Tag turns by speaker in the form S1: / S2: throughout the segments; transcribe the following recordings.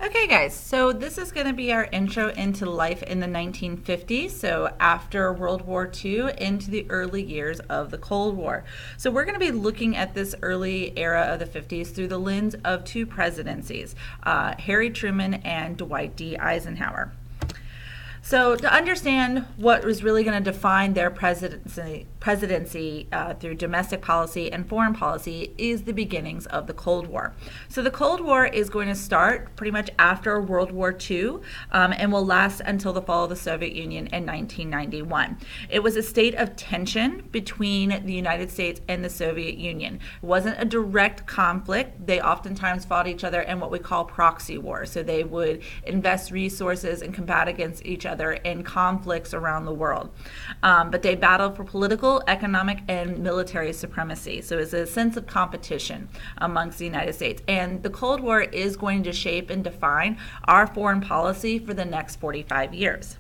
S1: Okay guys, so this is going to be our intro into life in the 1950s, so after World War II into the early years of the Cold War. So we're going to be looking at this early era of the 50s through the lens of two presidencies, Harry Truman and Dwight D. Eisenhower. So to understand what was really going to define their presidency through domestic policy and foreign policy is the beginnings of the Cold War. So the Cold War is going to start pretty much after World War II and will last until the fall of the Soviet Union in 1991. It was a state of tension between the United States and the Soviet Union. It wasn't a direct conflict. They oftentimes fought each other in what we call proxy wars. So they would invest resources and combat against each other in conflicts around the world. But they battled for political, economic, and military supremacy. So it's a sense of competition amongst the United States. And the Cold War is going to shape and define our foreign policy for the next 45 years.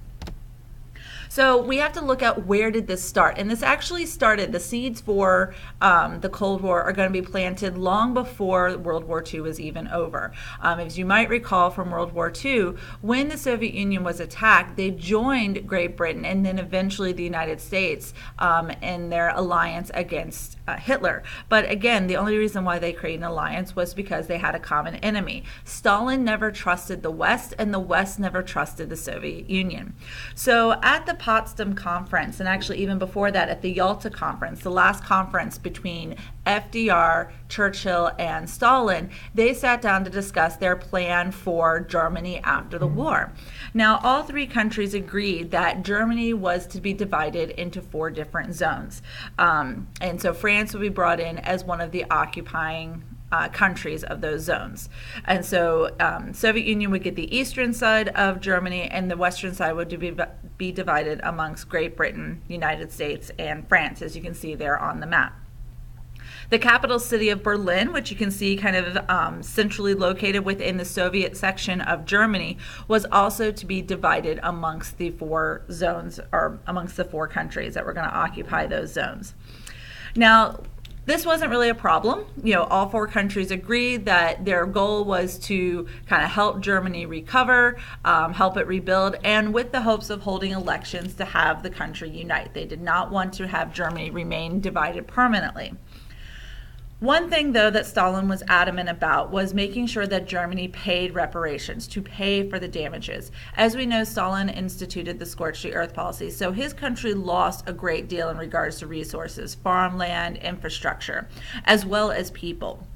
S1: So we have to look at where did this start. And this actually started, the seeds for the Cold War are going to be planted long before World War II was even over. As you might recall from World War II, when the Soviet Union was attacked, they joined Great Britain and then eventually the United States in their alliance against Hitler. But again, the only reason why they created an alliance was because they had a common enemy. Stalin never trusted the West, and the West never trusted the Soviet Union. So at the Potsdam conference, and actually even before that at the Yalta conference, the last conference between FDR, Churchill, and Stalin, they sat down to discuss their plan for Germany after the war. Now, all three countries agreed that Germany was to be divided into 4 different zones. And so France would be brought in as one of the occupying countries of those zones. And so Soviet Union would get the eastern side of Germany, and the western side would be divided amongst Great Britain, United States, and France, as you can see there on the map. The capital city of Berlin, which you can see kind of centrally located within the Soviet section of Germany, was also to be divided amongst the 4 zones, or amongst the 4 countries that were going to occupy those zones. Now, this wasn't really a problem. All 4 countries agreed that their goal was to kind of help Germany recover, help it rebuild, and with the hopes of holding elections to have the country unite. They did not want to have Germany remain divided permanently. One thing, though, that Stalin was adamant about was making sure that Germany paid reparations, to pay for the damages. As we know, Stalin instituted the scorched the earth policy, so his country lost a great deal in regards to resources, farmland, infrastructure, as well as people.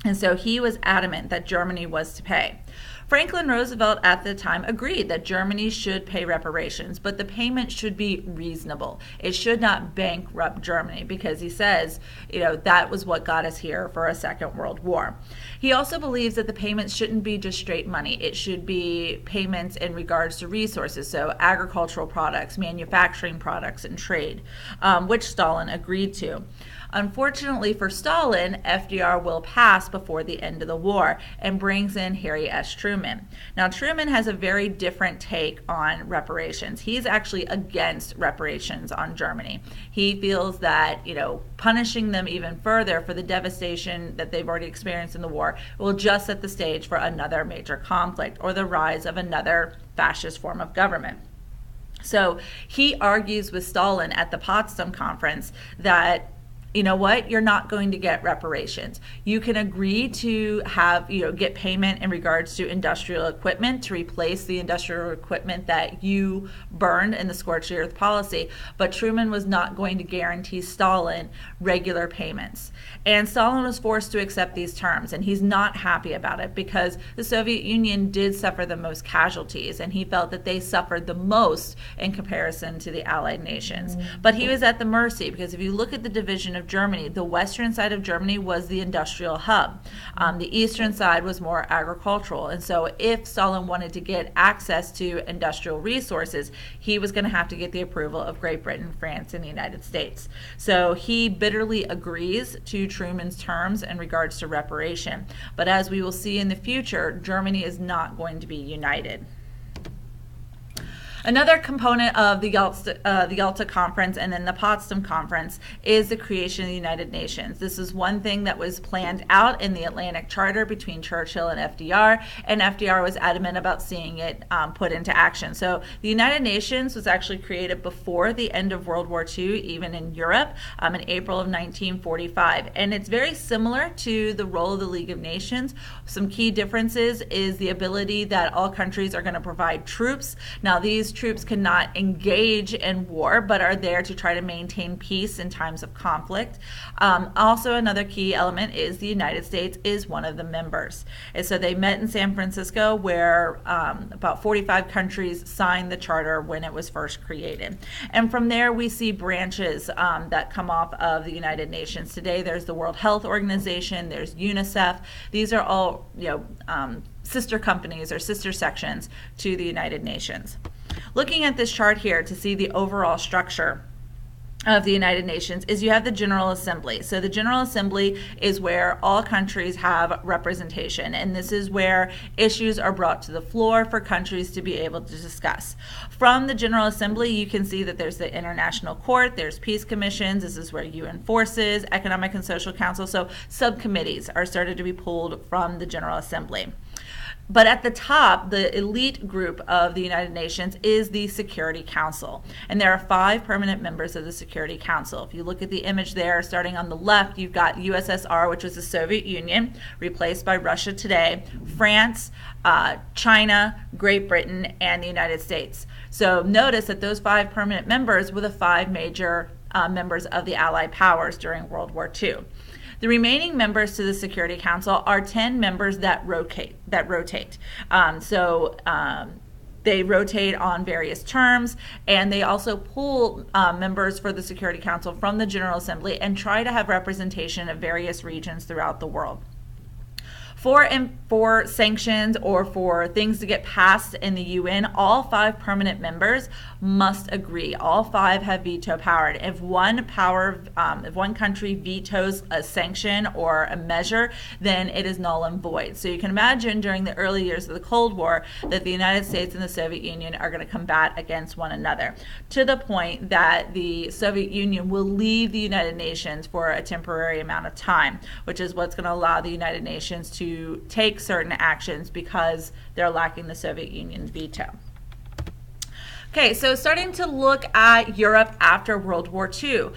S1: And so he was adamant that Germany was to pay. Franklin Roosevelt at the time agreed that Germany should pay reparations, but the payment should be reasonable. It should not bankrupt Germany, because he says, that was what got us here for a Second World War. He also believes that the payments shouldn't be just straight money. It should be payments in regards to resources, so agricultural products, manufacturing products, and trade, which Stalin agreed to. Unfortunately for Stalin, FDR will pass before the end of the war and brings in Harry S. Truman. Now, Truman has a very different take on reparations. He's actually against reparations on Germany. He feels that, punishing them even further for the devastation that they've already experienced in the war will just set the stage for another major conflict or the rise of another fascist form of government. So he argues with Stalin at the Potsdam conference that, you know what, you're not going to get reparations. You can agree to have, get payment in regards to industrial equipment to replace the industrial equipment that you burned in the scorched earth policy, but Truman was not going to guarantee Stalin regular payments. And Stalin was forced to accept these terms, and he's not happy about it because the Soviet Union did suffer the most casualties, and he felt that they suffered the most in comparison to the Allied nations. But he was at the mercy, because if you look at the division of Germany, the western side of Germany was the industrial hub. The eastern side was more agricultural. And so if Stalin wanted to get access to industrial resources, he was going to have to get the approval of Great Britain, France, and the United States. So he bitterly agrees to Truman's terms in regards to reparation. But as we will see in the future, Germany is not going to be united. Another component of the Yalta Conference and then the Potsdam Conference is the creation of the United Nations. This is one thing that was planned out in the Atlantic Charter between Churchill and FDR was adamant about seeing it put into action. So the United Nations was actually created before the end of World War II, even in Europe, in April of 1945. And it's very similar to the role of the League of Nations. Some key differences is the ability that all countries are going to provide troops. Now, these troops cannot engage in war, but are there to try to maintain peace in times of conflict. Also, another key element is the United States is one of the members. And so they met in San Francisco, where about 45 countries signed the charter when it was first created. And from there, we see branches that come off of the United Nations. Today, there's the World Health Organization, there's UNICEF. These are all, sister companies or sister sections to the United Nations. Looking at this chart here to see the overall structure of the United Nations is you have the General Assembly. So the General Assembly is where all countries have representation, and this is where issues are brought to the floor for countries to be able to discuss. From the General Assembly, you can see that there's the International Court, there's peace commissions, this is where UN forces, Economic and Social Council, so subcommittees are started to be pulled from the General Assembly. But at the top, the elite group of the United Nations is the Security Council. And there are 5 permanent members of the Security Council. If you look at the image there, starting on the left, you've got USSR, which was the Soviet Union, replaced by Russia today, France, China, Great Britain, and the United States. So notice that those 5 permanent members were the 5 major members of the Allied powers during World War II. The remaining members to the Security Council are 10 members that rotate. They rotate on various terms, and they also pull members for the Security Council from the General Assembly and try to have representation of various regions throughout the world. For sanctions or for things to get passed in the UN, all 5 permanent members must agree. All 5 have veto power. If one country vetoes a sanction or a measure, then it is null and void. So you can imagine during the early years of the Cold War that the United States and the Soviet Union are going to combat against one another, to the point that the Soviet Union will leave the United Nations for a temporary amount of time, which is what's going to allow the United Nations to take certain actions because they're lacking the Soviet Union's veto. Okay, so starting to look at Europe after World War II.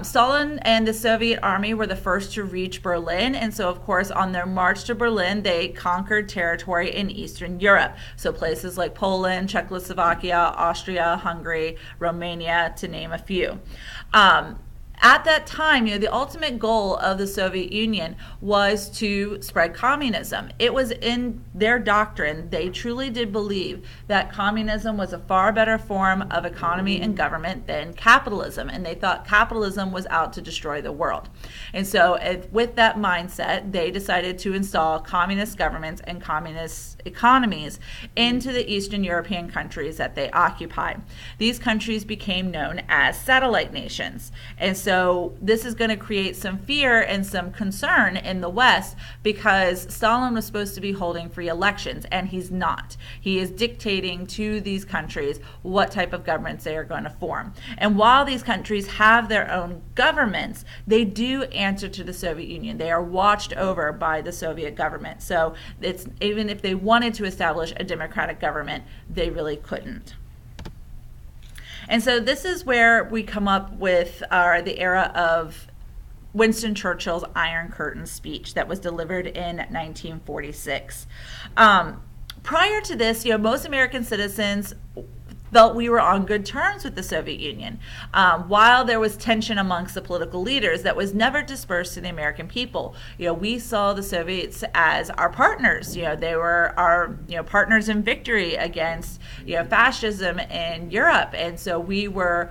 S1: Stalin and the Soviet army were the first to reach Berlin, and so of course on their march to Berlin they conquered territory in Eastern Europe. So places like Poland, Czechoslovakia, Austria, Hungary, Romania, to name a few. At that time, the ultimate goal of the Soviet Union was to spread communism. It was in their doctrine. They truly did believe that communism was a far better form of economy and government than capitalism, and they thought capitalism was out to destroy the world. And so with that mindset, they decided to install communist governments and communist economies into the Eastern European countries that they occupy. These countries became known as satellite nations. And so this is going to create some fear and some concern in the West, because Stalin was supposed to be holding free elections, and he's not. He is dictating to these countries what type of governments they are going to form. And while these countries have their own governments, they do answer to the Soviet Union. They are watched over by the Soviet government. So it's, even if they wanted to establish a democratic government, they really couldn't. And so this is where we come up with the era of Winston Churchill's Iron Curtain speech that was delivered in 1946. Prior to this, most American citizens felt we were on good terms with the Soviet Union, while there was tension amongst the political leaders that was never dispersed to the American people. We saw the Soviets as our partners. They were our partners in victory against fascism in Europe, and so we were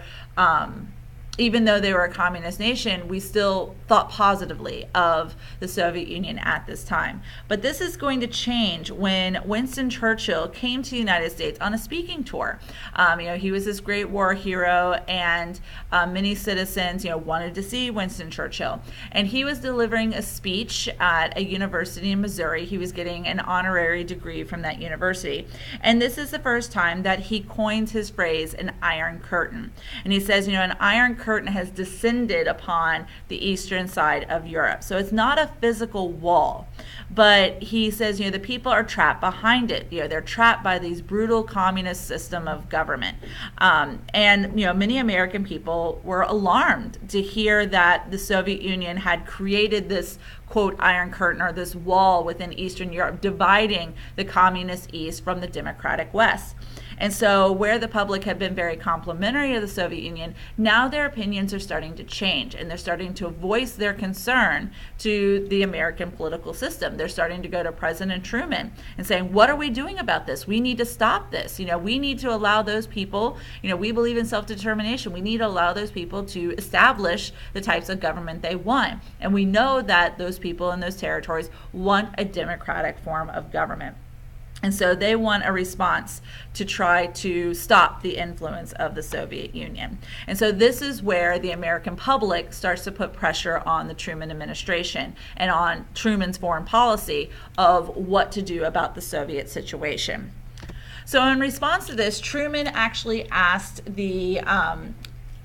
S1: even though they were a communist nation, we still thought positively of the Soviet Union at this time. But this is going to change when Winston Churchill came to the United States on a speaking tour. He was this great war hero, and many citizens, wanted to see Winston Churchill. And he was delivering a speech at a university in Missouri. He was getting an honorary degree from that university. And this is the first time that he coins his phrase, an iron curtain. And he says, an iron curtain has descended upon the eastern side of Europe. So it's not a physical wall, but he says, the people are trapped behind it. They're trapped by these brutal communist system of government. And many American people were alarmed to hear that the Soviet Union had created this, quote, iron curtain, or this wall within Eastern Europe, dividing the communist East from the democratic West. And so where the public had been very complimentary of the Soviet Union, now their opinions are starting to change, and they're starting to voice their concern to the American political system. They're starting to go to President Truman and saying, what are we doing about this? We need to stop this. We need to allow those people, we believe in self-determination. We need to allow those people to establish the types of government they want. And we know that those people in those territories want a democratic form of government. And so they want a response to try to stop the influence of the Soviet Union. And so this is where the American public starts to put pressure on the Truman administration and on Truman's foreign policy of what to do about the Soviet situation. So in response to this, Truman actually asked the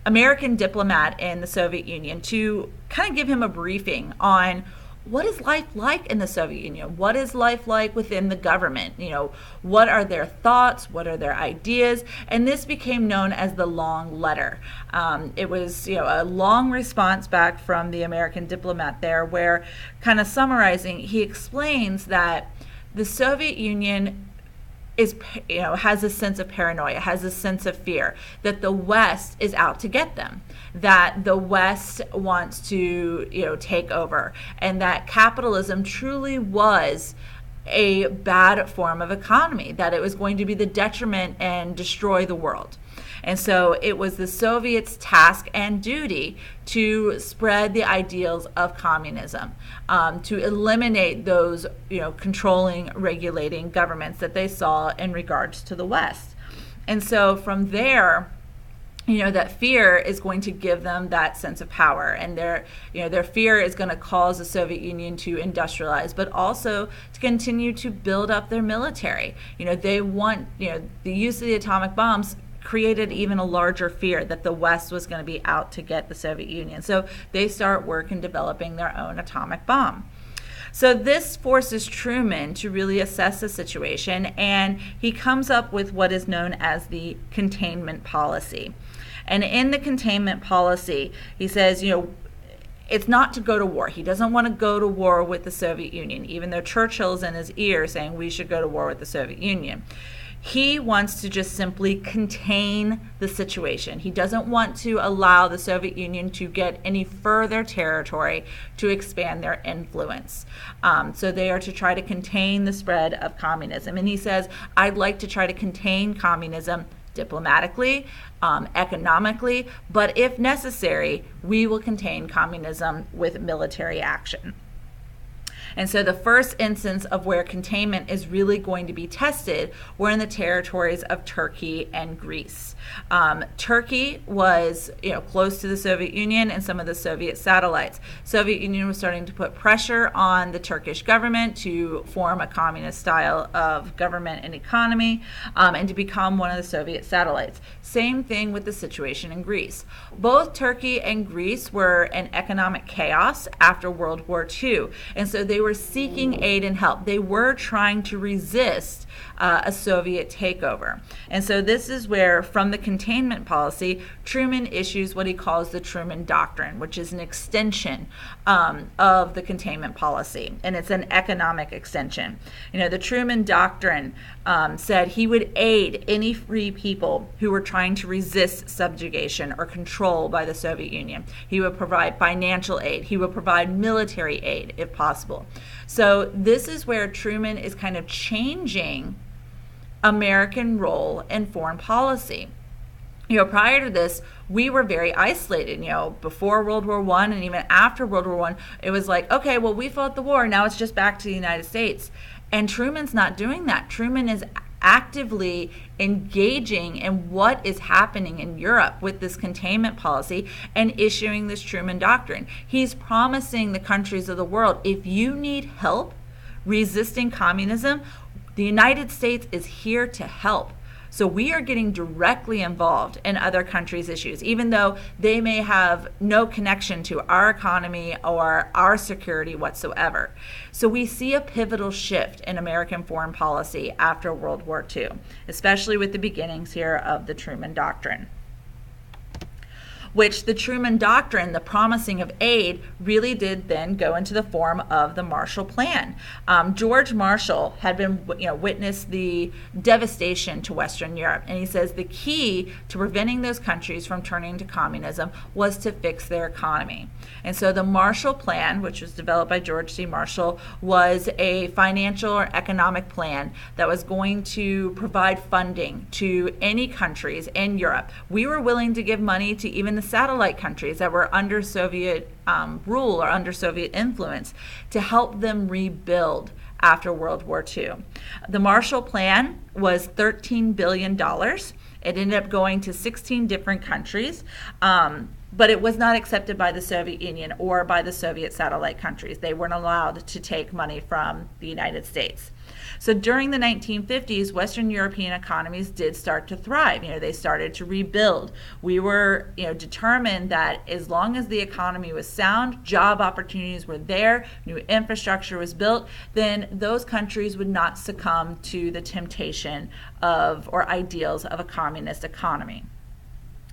S1: American diplomat in the Soviet Union to kind of give him a briefing on what is life like in the Soviet Union? What is life like within the government? What are their thoughts? What are their ideas? And this became known as the long letter. It was, a long response back from the American diplomat there, where, kind of summarizing, he explains that the Soviet Union has a sense of paranoia, has a sense of fear that the West is out to get them, that the West wants to, take over, and that capitalism truly was a bad form of economy, that it was going to be the detriment and destroy the world. And so it was the Soviets' task and duty to spread the ideals of communism, to eliminate those, controlling, regulating governments that they saw in regards to the West. And so from there, that fear is going to give them that sense of power, and their fear is going to cause the Soviet Union to industrialize, but also to continue to build up their military. They want, the use of the atomic bombs created even a larger fear that the West was going to be out to get the Soviet Union. So they start work in developing their own atomic bomb. So this forces Truman to really assess the situation, and he comes up with what is known as the containment policy. And in the containment policy, he says, it's not to go to war. He doesn't want to go to war with the Soviet Union, even though Churchill's in his ear saying we should go to war with the Soviet Union. He wants to just simply contain the situation. He doesn't want to allow the Soviet Union to get any further territory to expand their influence. So they are to try to contain the spread of communism. And he says, I'd like to try to contain communism diplomatically, economically, but if necessary, we will contain communism with military action. And so the first instance of where containment is really going to be tested were in the territories of Turkey and Greece. Turkey was, close to the Soviet Union and some of the Soviet satellites. Soviet Union was starting to put pressure on the Turkish government to form a communist style of government and economy, and to become one of the Soviet satellites. Same thing with the situation in Greece. Both Turkey and Greece were in economic chaos after World War II, and so they were seeking aid and help. They were trying to resist a Soviet takeover. And so this is where, from the containment policy, Truman issues what he calls the Truman Doctrine, which is an extension of the containment policy, and it's an economic extension. The Truman Doctrine said he would aid any free people who were trying to resist subjugation or control by the Soviet Union. He would provide financial aid. He would provide military aid if possible. So this is where Truman is kind of changing American role in foreign policy. Prior to this, we were very isolated. Before World War I and even after World War I, it was like, okay, well, we fought the war. Now it's just back to the United States. And Truman's not doing that. Truman is actively engaging in what is happening in Europe with this containment policy and issuing this Truman Doctrine. He's promising the countries of the world, if you need help resisting communism, the United States is here to help. So we are getting directly involved in other countries' issues, even though they may have no connection to our economy or our security whatsoever. So we see a pivotal shift in American foreign policy after World War II, especially with the beginnings here of the Truman Doctrine, which the Truman Doctrine, the promising of aid, really did then go into the form of the Marshall Plan. George Marshall had been, witnessed the devastation to Western Europe, and he says the key to preventing those countries from turning to communism was to fix their economy. And so the Marshall Plan, which was developed by George C. Marshall, was a financial or economic plan that was going to provide funding to any countries in Europe. We were willing to give money to even the satellite countries that were under Soviet rule or under Soviet influence to help them rebuild after World War II. The Marshall Plan was $13 billion. It ended up going to 16 different countries, but it was not accepted by the Soviet Union or by the Soviet satellite countries. They weren't allowed to take money from the United States. So during the 1950s, Western European economies did start to thrive. They started to rebuild. We were, determined that as long as the economy was sound, job opportunities were there, new infrastructure was built, then those countries would not succumb to the temptation of or ideals of a communist economy.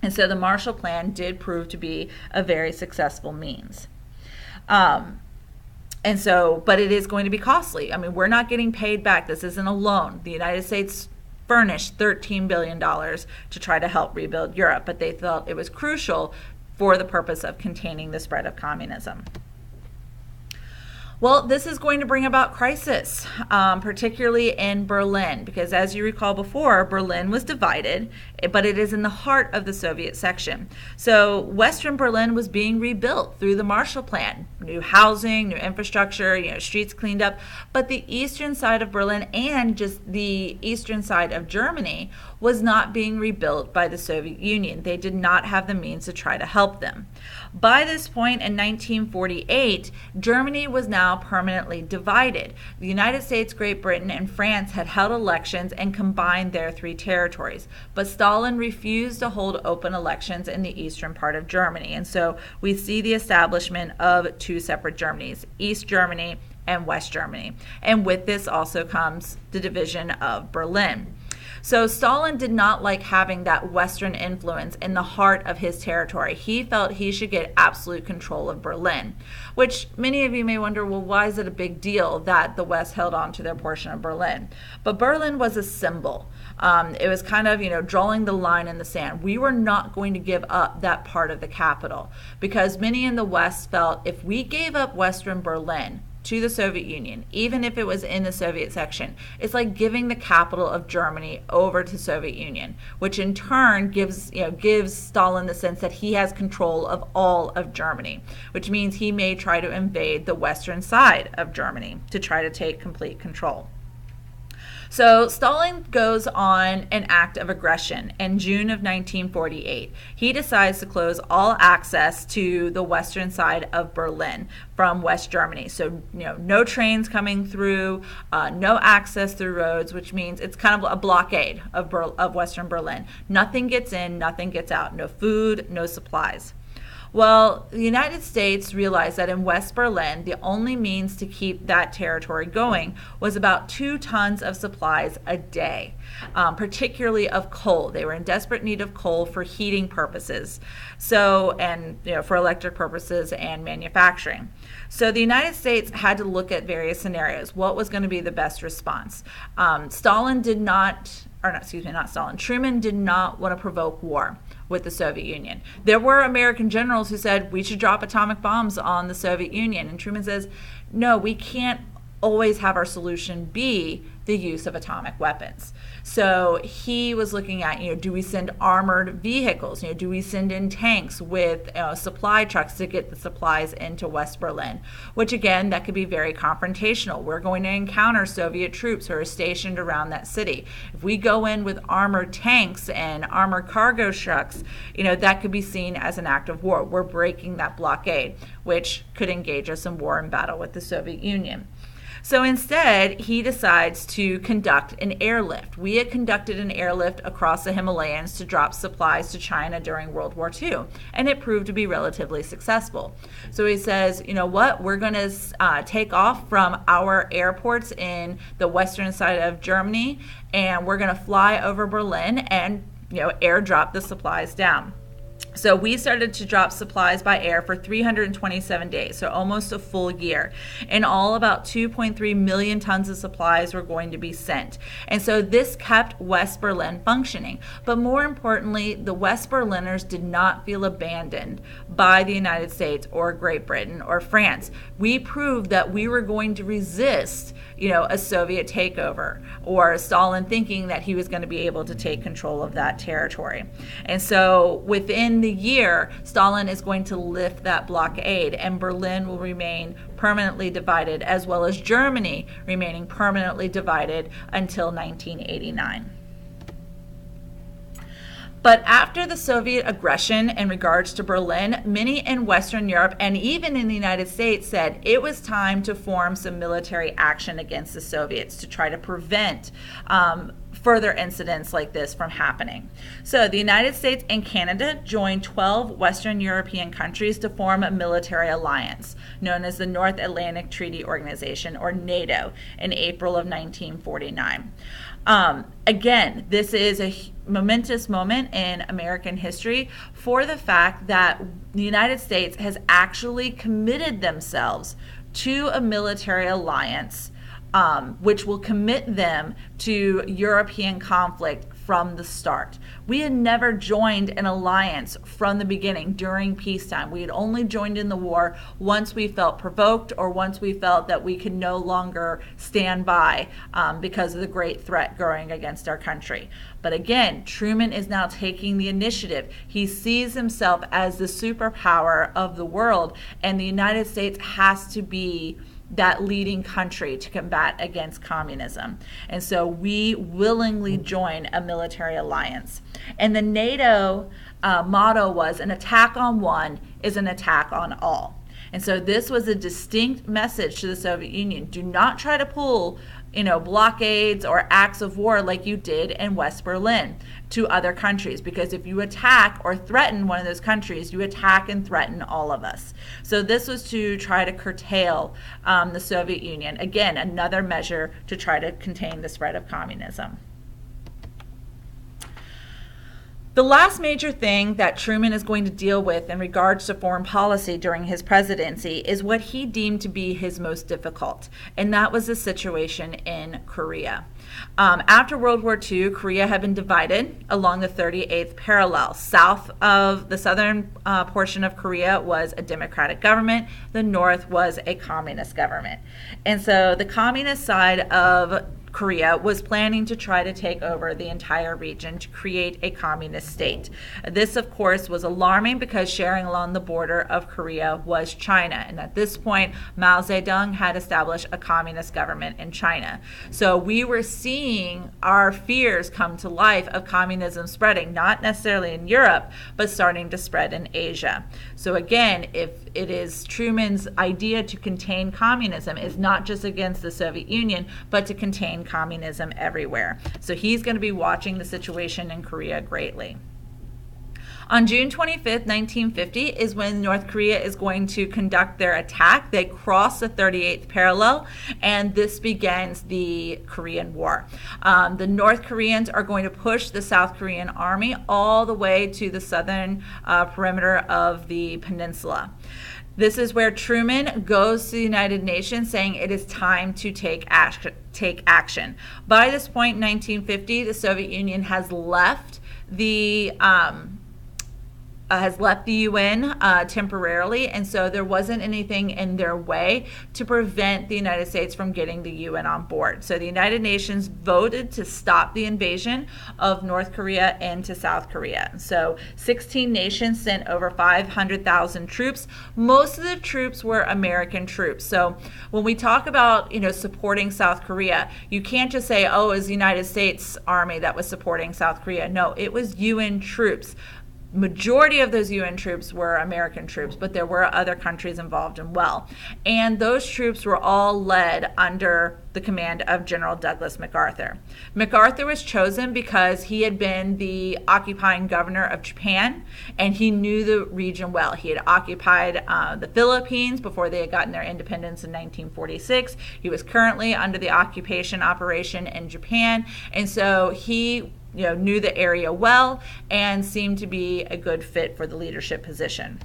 S1: And so the Marshall Plan did prove to be a very successful means. And so, but it is going to be costly. We're not getting paid back. This isn't a loan. The United States furnished $13 billion to try to help rebuild Europe, but they felt it was crucial for the purpose of containing the spread of communism. Well, this is going to bring about crisis, particularly in Berlin, because as you recall before, Berlin was divided, but it is in the heart of the Soviet section. So Western Berlin was being rebuilt through the Marshall Plan, new housing, new infrastructure, streets cleaned up, but the eastern side of Berlin and just the eastern side of Germany was not being rebuilt by the Soviet Union. They did not have the means to try to help them. By this point in 1948, Germany was now permanently divided. The United States, Great Britain, and France had held elections and combined their three territories, but Stalin refused to hold open elections in the eastern part of Germany. And so we see the establishment of two separate Germanys, East Germany and West Germany. And with this also comes the division of Berlin. So Stalin did not like having that Western influence in the heart of his territory. He felt he should get absolute control of Berlin, which many of you may wonder, well, why is it a big deal that the West held on to their portion of Berlin? But Berlin was a symbol. It was kind of, drawing the line in the sand. We were not going to give up that part of the capital because many in the West felt if we gave up Western Berlin to the Soviet Union, even if it was in the Soviet section, it's like giving the capital of Germany over to Soviet Union, which in turn gives Stalin the sense that he has control of all of Germany, which means he may try to invade the western side of Germany to try to take complete control. So Stalin goes on an act of aggression in June of 1948. He decides to close all access to the western side of Berlin from West Germany. So, no trains coming through, no access through roads, which means it's kind of a blockade of Western Berlin. Nothing gets in, nothing gets out. No food, no supplies. Well, the United States realized that in West Berlin, the only means to keep that territory going was about 2 tons of supplies a day, particularly of coal. They were in desperate need of coal for heating purposes, for electric purposes and manufacturing. So the United States had to look at various scenarios. What was going to be the best response? Truman did not want to provoke war with the Soviet Union. There were American generals who said we should drop atomic bombs on the Soviet Union. And Truman says, no, we can't always have our solution be the use of atomic weapons. So he was looking at, do we send armored vehicles? Do we send in tanks with supply trucks to get the supplies into West Berlin? Which again, that could be very confrontational. We're going to encounter Soviet troops who are stationed around that city. If we go in with armored tanks and armored cargo trucks, that could be seen as an act of war. We're breaking that blockade, which could engage us in war and battle with the Soviet Union. So instead, he decides to conduct an airlift. We had conducted an airlift across the Himalayas to drop supplies to China during World War II, and it proved to be relatively successful. So he says, we're going to take off from our airports in the western side of Germany, and we're going to fly over Berlin and, airdrop the supplies down. So we started to drop supplies by air for 327 days, so almost a full year. In all, about 2.3 million tons of supplies were going to be sent. And so this kept West Berlin functioning. But more importantly, the West Berliners did not feel abandoned by the United States or Great Britain or France. We proved that we were going to resist, a Soviet takeover, or Stalin thinking that he was going to be able to take control of that territory. And so within the year, Stalin is going to lift that blockade, and Berlin will remain permanently divided, as well as Germany remaining permanently divided until 1989. But after the Soviet aggression in regards to Berlin, many in Western Europe and even in the United States said it was time to form some military action against the Soviets to try to prevent further incidents like this from happening. So the United States and Canada joined 12 Western European countries to form a military alliance known as the North Atlantic Treaty Organization, or NATO, in April of 1949. Again, this is a momentous moment in American history for the fact that the United States has actually committed themselves to a military alliance, which will commit them to European conflict from the start. We had never joined an alliance from the beginning during peacetime. We had only joined in the war once we felt provoked, or once we felt that we could no longer stand by because of the great threat growing against our country. But again, Truman is now taking the initiative. He sees himself as the superpower of the world, and the United States has to be that leading country to combat against communism. And so we willingly join a military alliance. And the NATO motto was, an attack on one is an attack on all. And so this was a distinct message to the Soviet Union. Do not try to pull blockades or acts of war like you did in West Berlin to other countries, because if you attack or threaten one of those countries, you attack and threaten all of us. So this was to try to curtail the Soviet Union. Again, another measure to try to contain the spread of communism. The last major thing that Truman is going to deal with in regards to foreign policy during his presidency is what he deemed to be his most difficult, and that was the situation in Korea. After World War II, Korea had been divided along the 38th parallel. South of the southern portion of Korea was a democratic government. The north was a communist government. And so the communist side of Korea was planning to try to take over the entire region to create a communist state. This, of course, was alarming because sharing along the border of Korea was China. And at this point, Mao Zedong had established a communist government in China. So we were seeing our fears come to life of communism spreading, not necessarily in Europe, but starting to spread in Asia. So again, if it is Truman's idea to contain communism is not just against the Soviet Union, but to contain communism everywhere. So he's going to be watching the situation in Korea greatly. On June 25th, 1950 is when North Korea is going to conduct their attack. They cross the 38th parallel, and this begins the Korean War. The North Koreans are going to push the South Korean army all the way to the southern perimeter of the peninsula. This is where Truman goes to the United Nations saying it is time to take action. By this point in 1950, the Soviet Union has left the has left the UN temporarily, and so there wasn't anything in their way to prevent the United States from getting the UN on board. So the United Nations voted to stop the invasion of North Korea into South Korea. So 16 nations sent over 500,000 troops. Most of the troops were American troops. So when we talk about, supporting South Korea, you can't just say, oh, it was the United States Army that was supporting South Korea. No, it was UN troops. Majority of those UN troops were American troops, but there were other countries involved as well. And those troops were all led under the command of General Douglas MacArthur. MacArthur was chosen because he had been the occupying governor of Japan, and he knew the region well. He had occupied the Philippines before they had gotten their independence in 1946. He was currently under the occupation operation in Japan, and so he knew the area well and seemed to be a good fit for the leadership position.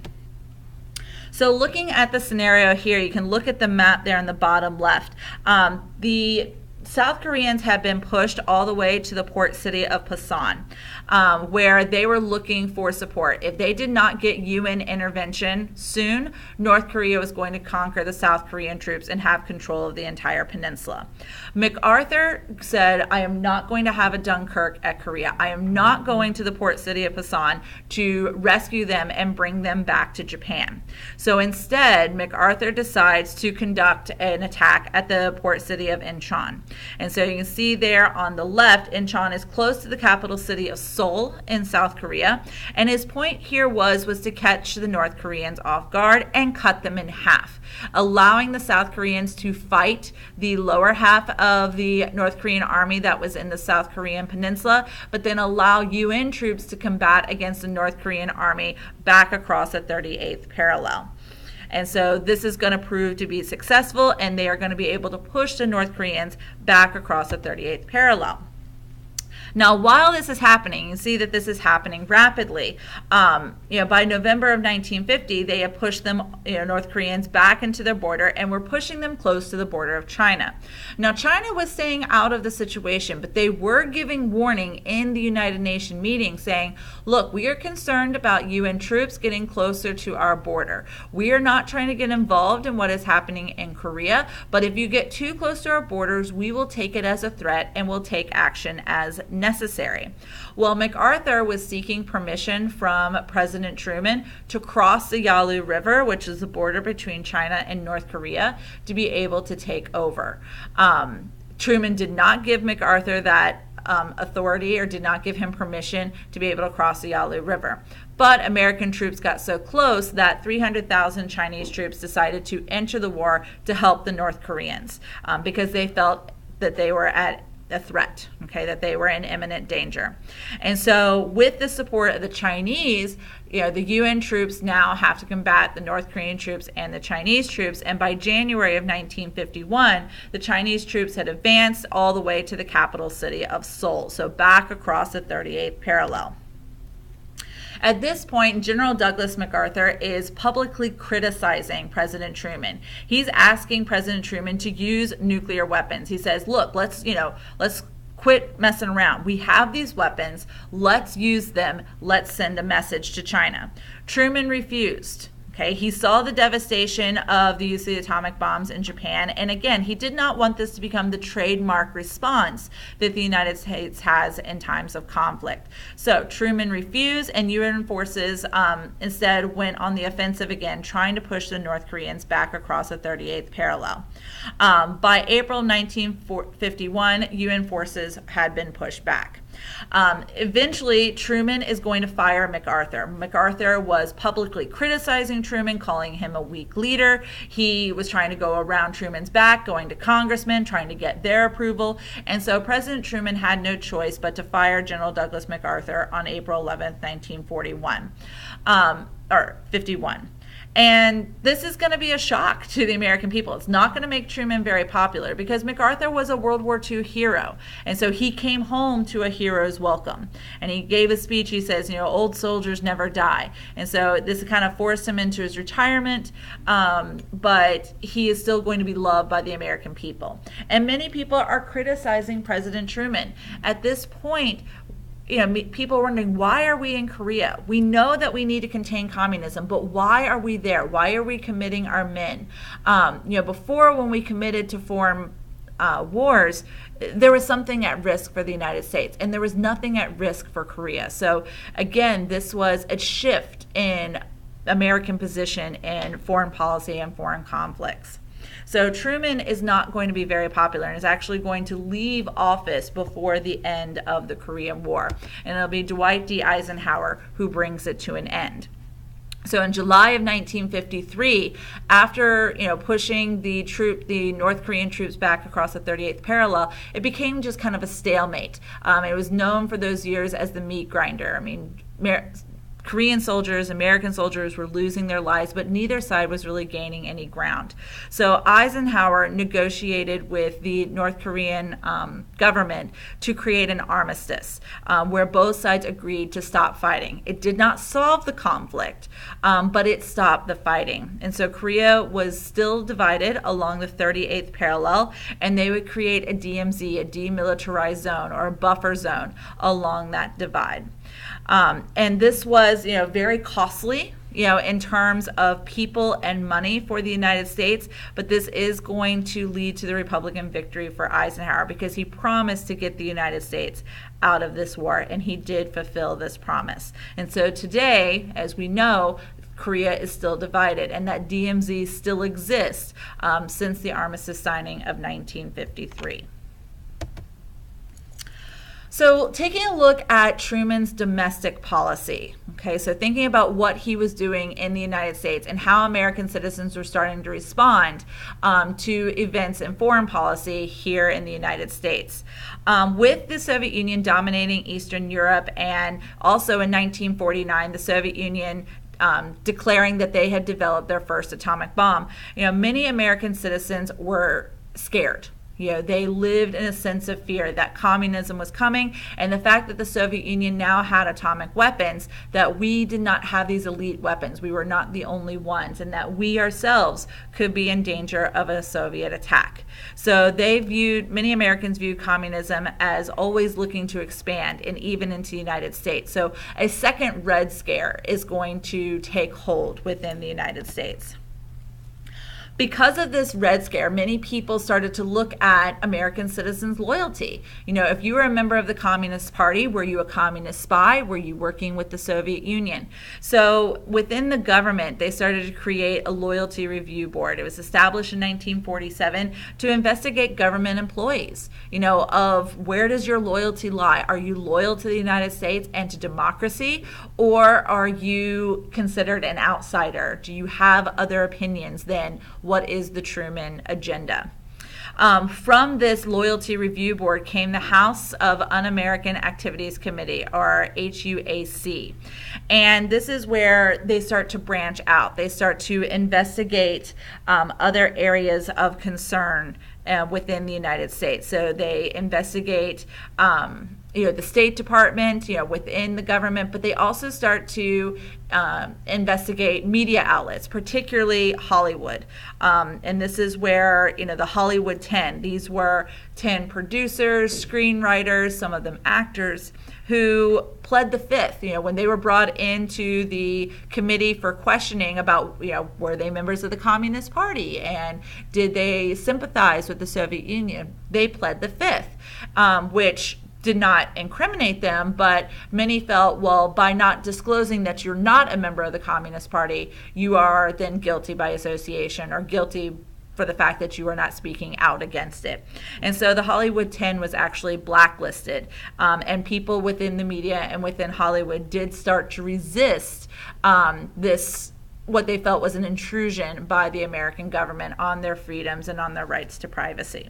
S1: So looking at the scenario here, you can look at the map there in the bottom left. The South Koreans have been pushed all the way to the port city of Potsdam, where they were looking for support. If they did not get UN intervention soon, North Korea was going to conquer the South Korean troops and have control of the entire peninsula. MacArthur said, I am not going to have a Dunkirk at Korea. I am not going to the port city of Potsdam to rescue them and bring them back to Japan. So instead, MacArthur decides to conduct an attack at the port city of Inchon. And so you can see there on the left, Inchon is close to the capital city of Seoul in South Korea. And his point here was to catch the North Koreans off guard and cut them in half, allowing the South Koreans to fight the lower half of the North Korean army that was in the South Korean peninsula, but then allow UN troops to combat against the North Korean army back across the 38th parallel. And so this is going to prove to be successful, and they are going to be able to push the North Koreans back across the 38th parallel. Now, while this is happening, you see that this is happening rapidly. By November of 1950, they have pushed them, North Koreans back into their border, and were pushing them close to the border of China. Now, China was staying out of the situation, but they were giving warning in the United Nations meeting saying, look, we are concerned about UN troops getting closer to our border. We are not trying to get involved in what is happening in Korea, but if you get too close to our borders, we will take it as a threat and will take action as necessary. Well, MacArthur was seeking permission from President Truman to cross the Yalu River, which is the border between China and North Korea, to be able to take over. Truman did not give MacArthur that authority, or did not give him permission to be able to cross the Yalu River. But American troops got so close that 300,000 Chinese troops decided to enter the war to help the North Koreans because they felt that they were at a threat, that they were in imminent danger. And so with the support of the Chinese, the UN troops now have to combat the North Korean troops and the Chinese troops. And by January of 1951, the Chinese troops had advanced all the way to the capital city of Seoul, so back across the 38th parallel. At this point, General Douglas MacArthur is publicly criticizing President Truman. He's asking President Truman to use nuclear weapons. He says, look, let's quit messing around. We have these weapons. Let's use them. Let's send a message to China. Truman refused. He saw the devastation of the use of the atomic bombs in Japan, and again, he did not want this to become the trademark response that the United States has in times of conflict. So Truman refused, and UN forces instead went on the offensive again, trying to push the North Koreans back across the 38th parallel. By April 1951, UN forces had been pushed back. Eventually, Truman is going to fire MacArthur. MacArthur was publicly criticizing Truman, calling him a weak leader. He was trying to go around Truman's back, going to congressmen, trying to get their approval. And so President Truman had no choice but to fire General Douglas MacArthur on April 11th, 1941, or 51. And this is going to be a shock to the American people. It's not going to make Truman very popular because MacArthur was a World War II hero. And so he came home to a hero's welcome. And he gave a speech. He says, old soldiers never die. And so this kind of forced him into his retirement. But he is still going to be loved by the American people. And many people are criticizing President Truman. At this point, people are wondering, why are we in Korea? We know that we need to contain communism, but why are we there? Why are we committing our men? Before, when we committed to foreign wars, there was something at risk for the United States, and there was nothing at risk for Korea. So again, this was a shift in American position in foreign policy and foreign conflicts. So Truman is not going to be very popular and is actually going to leave office before the end of the Korean War. And it'll be Dwight D. Eisenhower who brings it to an end. So in July of 1953, after pushing the North Korean troops back across the 38th parallel, it became just kind of a stalemate. It was known for those years as the meat grinder. I mean, Korean soldiers, American soldiers were losing their lives, but neither side was really gaining any ground. So Eisenhower negotiated with the North Korean government to create an armistice where both sides agreed to stop fighting. It did not solve the conflict, but it stopped the fighting. And so Korea was still divided along the 38th parallel, and they would create a DMZ, a demilitarized zone, or a buffer zone along that divide. And this was, very costly, in terms of people and money for the United States, but this is going to lead to the Republican victory for Eisenhower because he promised to get the United States out of this war, and he did fulfill this promise. And so today, as we know, Korea is still divided, and that DMZ still exists since the armistice signing of 1953. So taking a look at Truman's domestic policy, so thinking about what he was doing in the United States and how American citizens were starting to respond to events in foreign policy here in the United States. With the Soviet Union dominating Eastern Europe, and also in 1949, the Soviet Union declaring that they had developed their first atomic bomb, many American citizens were scared. They lived in a sense of fear that communism was coming, and the fact that the Soviet Union now had atomic weapons, that we did not have these elite weapons. We were not the only ones, and that we ourselves could be in danger of a Soviet attack. So many Americans viewed communism as always looking to expand, and even into the United States. So a second Red Scare is going to take hold within the United States. Because of this Red Scare, many people started to look at American citizens' loyalty. If you were a member of the Communist Party, were you a communist spy? Were you working with the Soviet Union? So within the government, they started to create a loyalty review board. It was established in 1947 to investigate government employees, of where does your loyalty lie? Are you loyal to the United States and to democracy, or are you considered an outsider? Do you have other opinions than what is the Truman agenda? From this loyalty review board came the House of Un-American Activities Committee, or HUAC. And this is where they start to branch out. They start to investigate other areas of concern within the United States. So they investigate the State Department, within the government, but they also start to investigate media outlets, particularly Hollywood. And this is where, the Hollywood 10, these were 10 producers, screenwriters, some of them actors, who pled the fifth, when they were brought into the committee for questioning about, were they members of the Communist Party and did they sympathize with the Soviet Union? They pled the fifth, which did not incriminate them, but many felt, well, by not disclosing that you're not a member of the Communist Party, you are then guilty by association, or guilty for the fact that you are not speaking out against it. And so the Hollywood 10 was actually blacklisted, and people within the media and within Hollywood did start to resist this, what they felt was an intrusion by the American government on their freedoms and on their rights to privacy.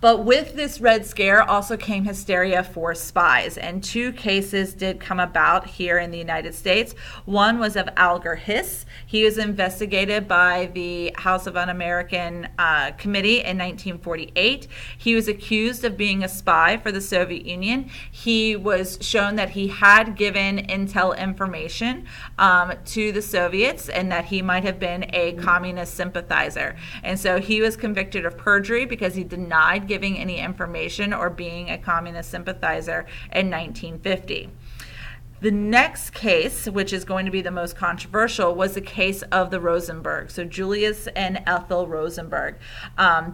S1: But with this Red Scare also came hysteria for spies, and two cases did come about here in the United States. One was of Alger Hiss. He was investigated by the House of Un-American Committee in 1948. He was accused of being a spy for the Soviet Union. He was shown that he had given intel information to the Soviets, and that he might have been a communist sympathizer. And so he was convicted of perjury because he denied giving any information or being a communist sympathizer in 1950. The next case, which is going to be the most controversial, was the case of the Rosenberg. So Julius and Ethel Rosenberg.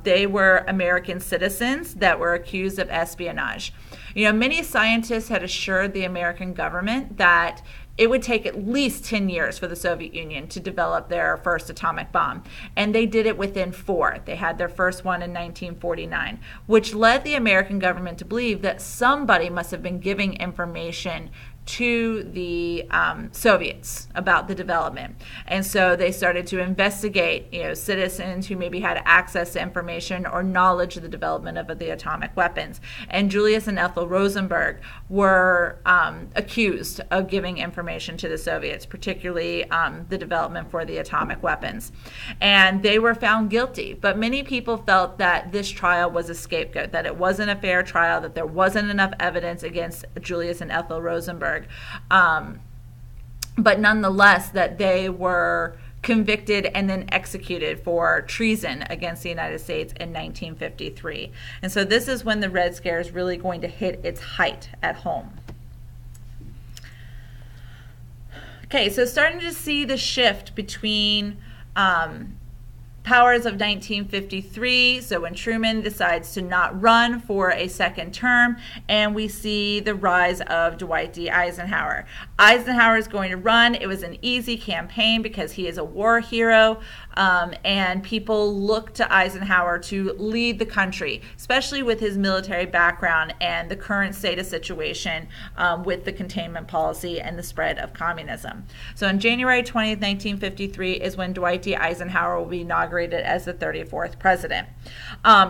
S1: They were American citizens that were accused of espionage. Many scientists had assured the American government that it would take at least 10 years for the Soviet Union to develop their first atomic bomb. And they did it within 4. They had their first one in 1949, which led the American government to believe that somebody must have been giving information to the Soviets about the development. And so they started to investigate, citizens who maybe had access to information or knowledge of the development of the atomic weapons. And Julius and Ethel Rosenberg were accused of giving information to the Soviets, particularly the development for the atomic weapons. And they were found guilty. But many people felt that this trial was a scapegoat, that it wasn't a fair trial, that there wasn't enough evidence against Julius and Ethel Rosenberg. But nonetheless, that they were convicted and then executed for treason against the United States in 1953. And so this is when the Red Scare is really going to hit its height at home. Okay, so starting to see the shift between powers of 1953, so when Truman decides to not run for a second term, and we see the rise of Dwight D. Eisenhower. Eisenhower is going to run. It was an easy campaign because he is a war hero, and people look to Eisenhower to lead the country, especially with his military background and the current state of situation with the containment policy and the spread of communism. So on January 20th, 1953 is when Dwight D. Eisenhower will be inaugurated as the 34th president.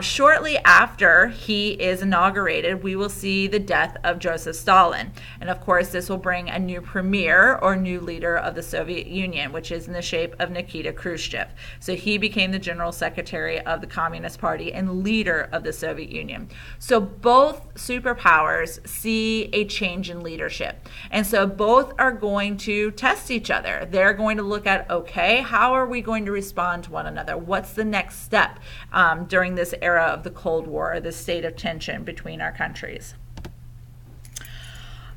S1: Shortly after he is inaugurated, we will see the death of Joseph Stalin. And of course, this will bring a new premier or new leader of the Soviet Union, which is in the shape of Nikita Khrushchev. So he became the general secretary of the Communist Party and leader of the Soviet Union. So both superpowers see a change in leadership. And so both are going to test each other. They're going to look at, okay, how are we going to respond to one another? What's the next step during this era of the Cold War, this state of tension between our countries?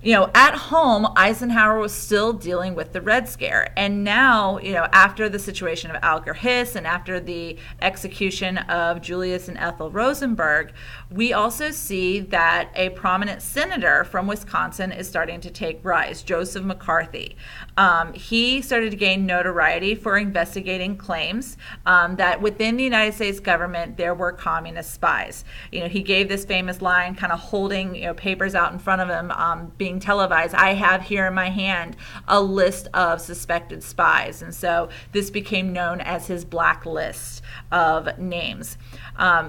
S1: At home, Eisenhower was still dealing with the Red Scare. And now, after the situation of Alger Hiss and after the execution of Julius and Ethel Rosenberg, we also see that a prominent senator from Wisconsin is starting to take rise, Joseph McCarthy. He started to gain notoriety for investigating claims that within the United States government there were communist spies. He gave this famous line, kind of holding papers out in front of him, being televised. I have here in my hand a list of suspected spies. And so this became known as his black list of names.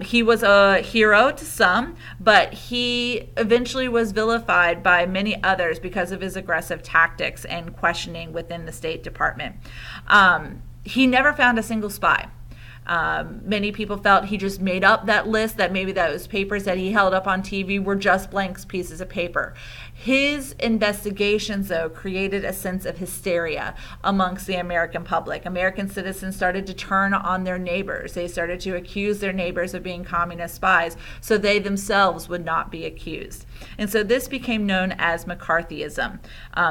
S1: He was a hero to some, but he eventually was vilified by many others because of his aggressive tactics and questioning within the State Department. He never found a single spy. Many people felt he just made up that list, that maybe those papers that he held up on TV were just blank pieces of paper. His investigations, though, created a sense of hysteria amongst the American public. American citizens started to turn on their neighbors. They started to accuse their neighbors of being communist spies so they themselves would not be accused. And so this became known as McCarthyism.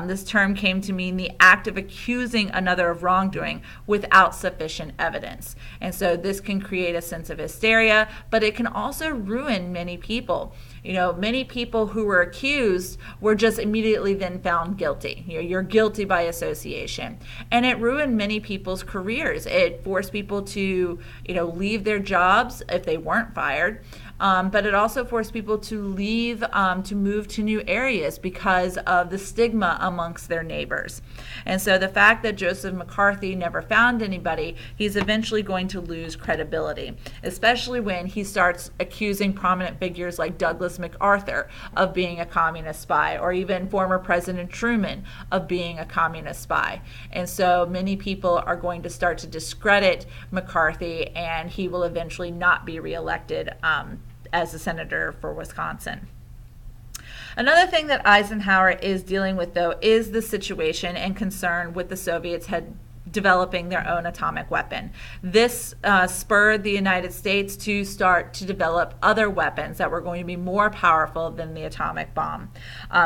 S1: This term came to mean the act of accusing another of wrongdoing without sufficient evidence. And so this can create a sense of hysteria, but it can also ruin many people. Many people who were accused were just immediately then found guilty. You're guilty by association. And it ruined many people's careers. It forced people to, leave their jobs if they weren't fired. But it also forced people to leave, to move to new areas because of the stigma amongst their neighbors. And so the fact that Joseph McCarthy never found anybody, he's eventually going to lose credibility, especially when he starts accusing prominent figures like Douglas MacArthur of being a communist spy, or even former President Truman of being a communist spy. And so many people are going to start to discredit McCarthy, and he will eventually not be reelected as a senator for Wisconsin. Another thing that Eisenhower is dealing with, though, is the situation and concern with the Soviets had developing their own atomic weapon. This spurred the United States to start to develop other weapons that were going to be more powerful than the atomic bomb,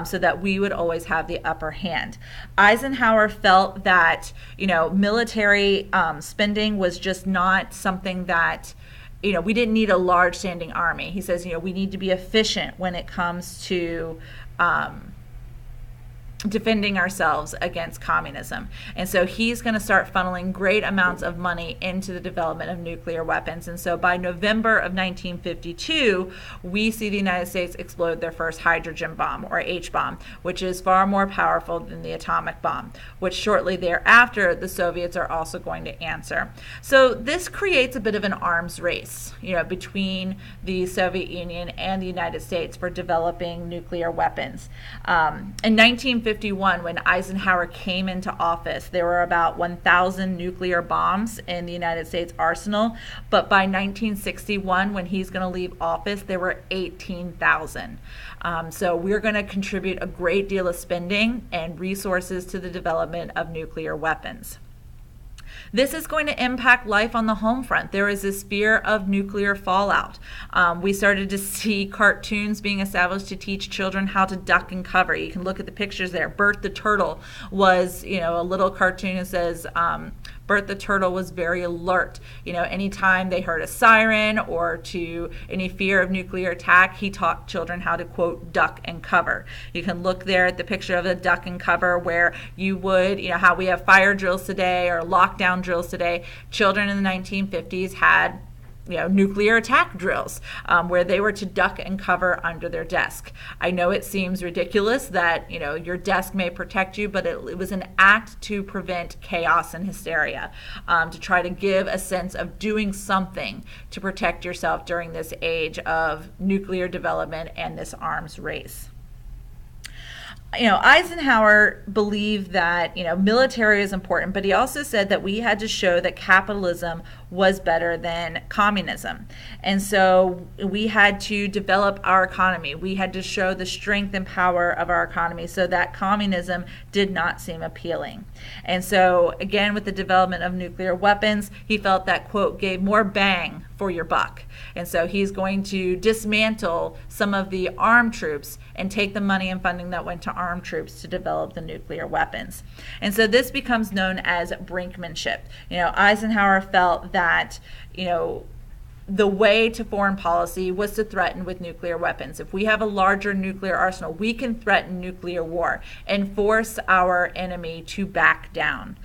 S1: so that we would always have the upper hand. Eisenhower felt that, military spending was just not something that, we didn't need a large standing army. He says, we need to be efficient when it comes to defending ourselves against communism. And so he's going to start funneling great amounts of money into the development of nuclear weapons. And so by November of 1952, we see the United States explode their first hydrogen bomb, or H-bomb, which is far more powerful than the atomic bomb, which shortly thereafter the Soviets are also going to answer. So this creates a bit of an arms race, between the Soviet Union and the United States for developing nuclear weapons. In 1951, when Eisenhower came into office, there were about 1,000 nuclear bombs in the United States arsenal, but by 1961, when he's going to leave office, there were 18,000. So we're going to contribute a great deal of spending and resources to the development of nuclear weapons. This is going to impact life on the home front. There is this fear of nuclear fallout. We started to see cartoons being established to teach children how to duck and cover. You can look at the pictures there. Bert the Turtle was, a little cartoon that says, Bert the Turtle was very alert. Anytime they heard a siren or to any fear of nuclear attack, he taught children how to, quote, duck and cover. You can look there at the picture of a duck and cover where you would, how we have fire drills today or lockdown drills today. Children in the 1950s had nuclear attack drills where they were to duck and cover under their desk. I know it seems ridiculous that your desk may protect you, but it was an act to prevent chaos and hysteria, to try to give a sense of doing something to protect yourself during this age of nuclear development and this arms race. Eisenhower believed that, military is important, but he also said that we had to show that capitalism was better than communism. And so we had to develop our economy. We had to show the strength and power of our economy so that communism did not seem appealing. And so, again, with the development of nuclear weapons, he felt that, quote, gave more bang for your buck. And so he's going to dismantle some of the armed troops and take the money and funding that went to armed troops to develop the nuclear weapons. And so this becomes known as brinkmanship. Eisenhower felt that, the way to foreign policy was to threaten with nuclear weapons. If we have a larger nuclear arsenal, we can threaten nuclear war and force our enemy to back down,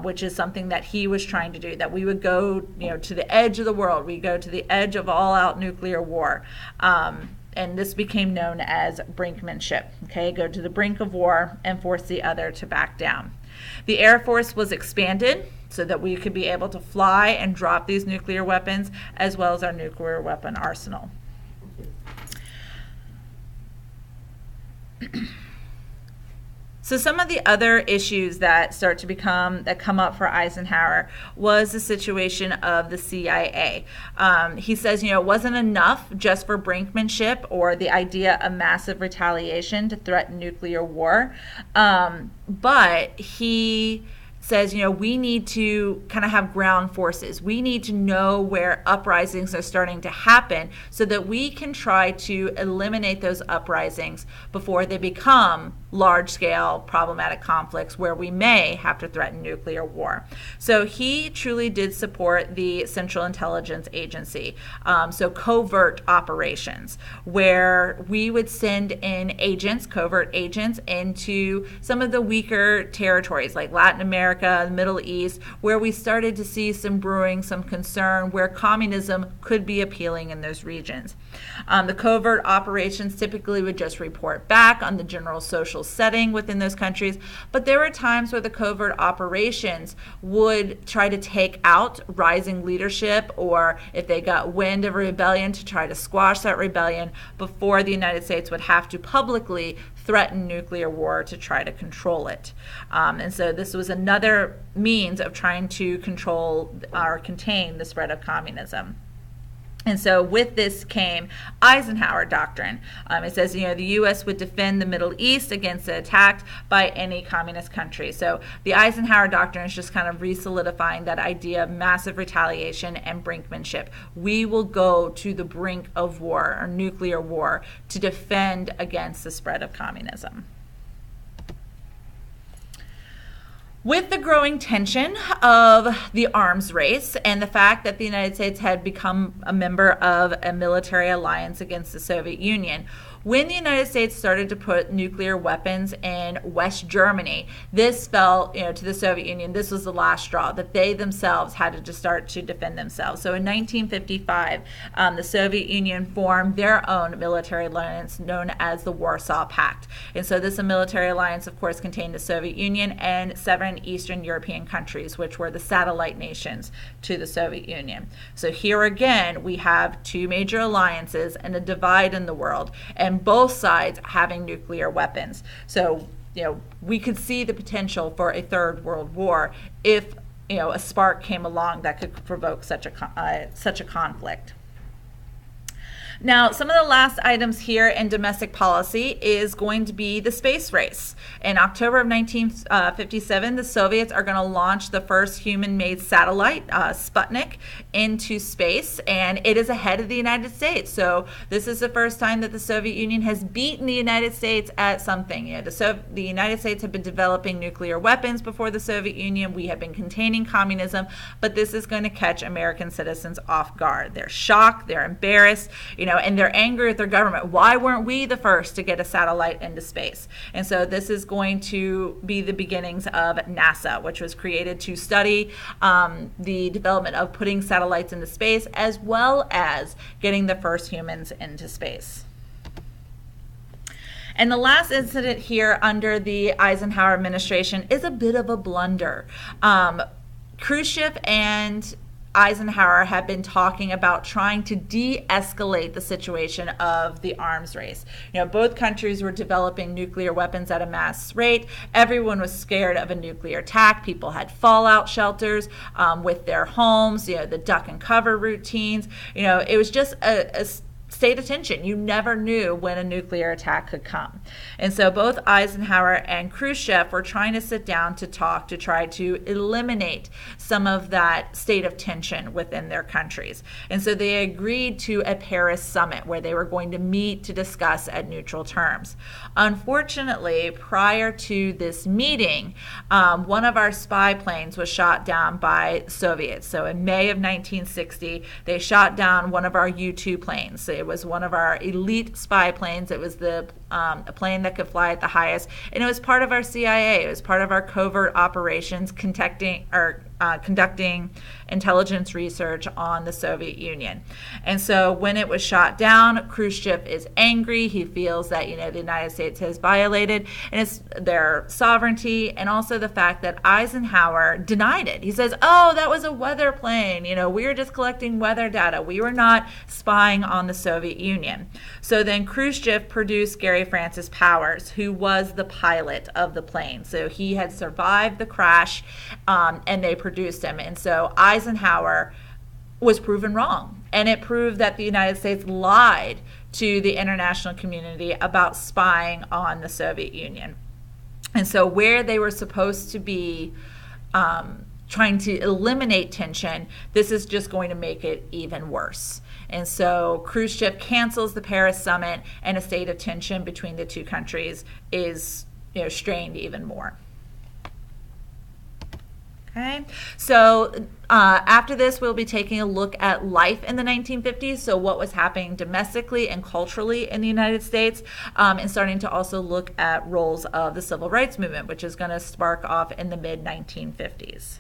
S1: which is something that he was trying to do, that we would go, to the edge of the world. We go to the edge of all-out nuclear war. And this became known as brinkmanship. Okay, go to the brink of war and force the other to back down. The Air Force was expanded so that we could be able to fly and drop these nuclear weapons, as well as our nuclear weapon arsenal. So some of the other issues that come up for Eisenhower was the situation of the CIA. He says, it wasn't enough just for brinkmanship or the idea of massive retaliation to threaten nuclear war, but he says, we need to kind of have ground forces. We need to know where uprisings are starting to happen so that we can try to eliminate those uprisings before they become large-scale problematic conflicts where we may have to threaten nuclear war. So he truly did support the Central Intelligence Agency, so covert operations, where we would send in agents, covert agents, into some of the weaker territories like Latin America, the Middle East, where we started to see some concern where communism could be appealing in those regions. The covert operations typically would just report back on the general social setting within those countries, but there were times where the covert operations would try to take out rising leadership, or if they got wind of a rebellion, to try to squash that rebellion before the United States would have to publicly threaten nuclear war to try to control it. And so this was another means of trying to control or contain the spread of communism. And so with this came Eisenhower Doctrine. It says, the U.S. would defend the Middle East against the attack by any communist country. So the Eisenhower Doctrine is just kind of re-solidifying that idea of massive retaliation and brinkmanship. We will go to the brink of war or nuclear war to defend against the spread of communism. With the growing tension of the arms race and the fact that the United States had become a member of a military alliance against the Soviet Union, when the United States started to put nuclear weapons in West Germany, this fell, to the Soviet Union. This was the last straw, that they themselves had to just start to defend themselves. So in 1955, the Soviet Union formed their own military alliance known as the Warsaw Pact. And so this military alliance, of course, contained the Soviet Union and 7 Eastern European countries, which were the satellite nations to the Soviet Union. So here again, we have 2 major alliances and a divide in the world, and both sides having nuclear weapons. So, we could see the potential for a third world war if, a spark came along that could provoke such a conflict. Now, some of the last items here in domestic policy is going to be the space race. In October of 1957, the Soviets are going to launch the first human-made satellite, Sputnik, into space, and it is ahead of the United States. So this is the first time that the Soviet Union has beaten the United States at something. The United States had been developing nuclear weapons before the Soviet Union. We have been containing communism, but this is going to catch American citizens off guard. They're shocked, they're embarrassed, and they're angry at their government. Why weren't we the first to get a satellite into space? And so this is going to be the beginnings of NASA, which was created to study the development of putting satellites into space, as well as getting the first humans into space. And the last incident here under the Eisenhower administration is a bit of a blunder. Khrushchev and Eisenhower had been talking about trying to de-escalate the situation of the arms race. Both countries were developing nuclear weapons at a mass rate. Everyone was scared of a nuclear attack. People had fallout shelters with their homes, the duck and cover routines. It was just a state of tension. You never knew when a nuclear attack could come. And so both Eisenhower and Khrushchev were trying to sit down to talk to try to eliminate some of that state of tension within their countries. And so they agreed to a Paris summit where they were going to meet to discuss at neutral terms. Unfortunately, prior to this meeting, one of our spy planes was shot down by Soviets. So in May of 1960, they shot down one of our U-2 planes. It was one of our elite spy planes. It was a plane that could fly at the highest, and it was part of our CIA. It was part of our covert operations conducting intelligence research on the Soviet Union. And so when it was shot down, Khrushchev is angry. He feels that the United States has violated their sovereignty, and also the fact that Eisenhower denied it. He says, "Oh, that was a weather plane. We were just collecting weather data. We were not spying on the Soviet Union." So then Khrushchev produced Gary Francis Powers, who was the pilot of the plane. So he had survived the crash, and they produced him. And so Eisenhower was proven wrong. And it proved that the United States lied to the international community about spying on the Soviet Union. And so where they were supposed to be trying to eliminate tension, this is just going to make it even worse. And so Khrushchev cancels the Paris summit, and a state of tension between the two countries is strained even more. Okay, so after this, we'll be taking a look at life in the 1950s, so what was happening domestically and culturally in the United States, and starting to also look at roles of the civil rights movement, which is going to spark off in the mid-1950s.